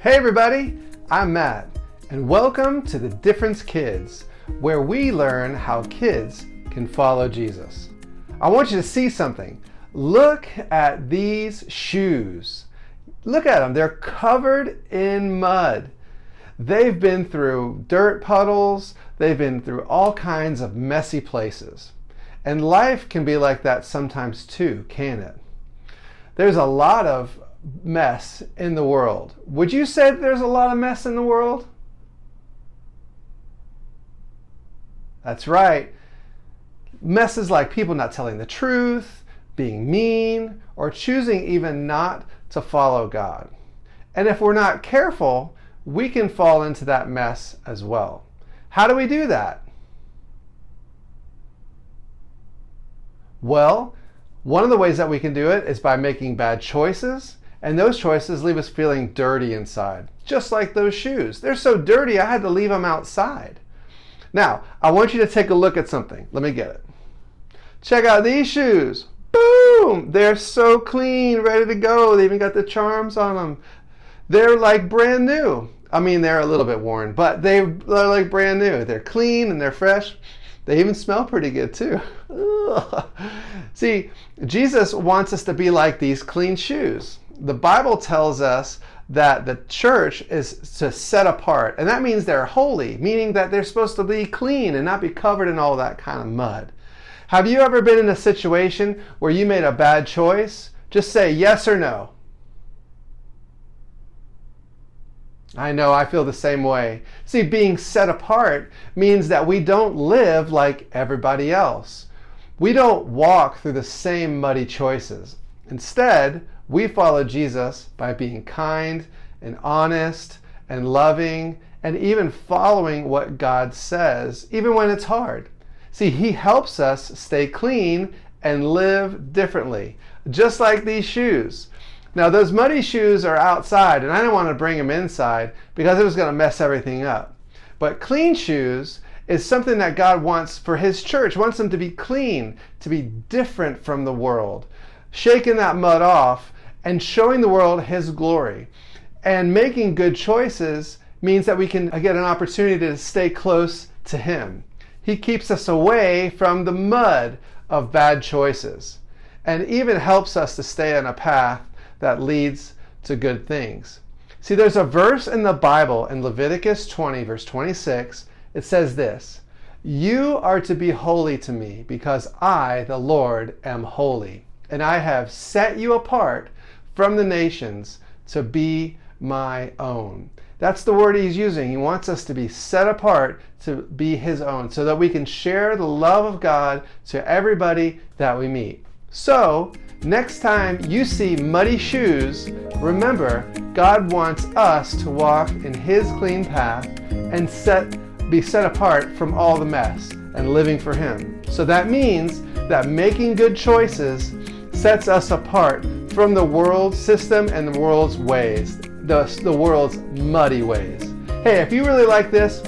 Hey everybody, I'm Matt, and welcome to the Difference Kids, where we learn how kids can follow Jesus. I want you to see something. Look at these shoes. Look at them, they're covered in mud. They've been through dirt puddles, they've been through all kinds of messy places. And life can be like that sometimes too, can't it? There's a lot of mess in the world. Would you say that there's a lot of mess in the world? That's right. Messes like people not telling the truth, being mean, or choosing even not to follow God. And if we're not careful, we can fall into that mess as well. How do we do that? Well, one of the ways that we can do it is by making bad choices, and those choices leave us feeling dirty inside, just like those shoes. They're so dirty, I had to leave them outside. Now, I want you to take a look at something. Let me get it. Check out these shoes. Boom! They're so clean, ready to go. They even got the charms on them. They're like brand new. I mean, they're a little bit worn, but they're like brand new. They're clean and they're fresh. They even smell pretty good too. Ugh. See, Jesus wants us to be like these clean shoes. The Bible tells us that the church is to set apart, and that means they're holy, meaning that they're supposed to be clean and not be covered in all that kind of mud. Have you ever been in a situation where you made a bad choice? Just say yes or no. I know, I feel the same way. See, being set apart means that we don't live like everybody else. We don't walk through the same muddy choices. Instead, we follow Jesus by being kind and honest and loving and even following what God says, even when it's hard. See, He helps us stay clean and live differently, just like these shoes. Now, those muddy shoes are outside, and I didn't want to bring them inside because it was going to mess everything up. But clean shoes is something that God wants for His church, wants them to be clean, to be different from the world, shaking that mud off and showing the world His glory. And making good choices means that we can get an opportunity to stay close to Him. He keeps us away from the mud of bad choices and even helps us to stay on a path that leads to good things. See, there's a verse in the Bible in Leviticus 20, verse 26. It says this: "You are to be holy to me, because I, the Lord, am holy, and I have set you apart from the nations to be my own." That's the word He's using. He wants us to be set apart to be His own, so that we can share the love of God to everybody that we meet. So, next time you see muddy shoes, remember, God wants us to walk in His clean path and be set apart from all the mess and living for Him. So that means that making good choices sets us apart from the world's system and the world's ways, the world's muddy ways. Hey, if you really like this,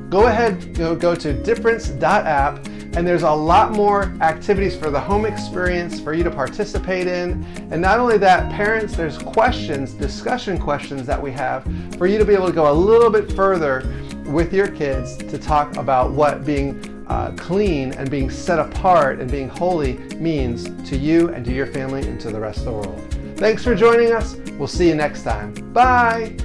go ahead, go to Difference.App, and there's a lot more activities for the home experience for you to participate in. And not only that, parents, there's questions, discussion questions that we have for you to be able to go a little bit further with your kids to talk about what being clean and being set apart and being holy means to you and to your family and to the rest of the world. Thanks for joining us. We'll see you next time. Bye.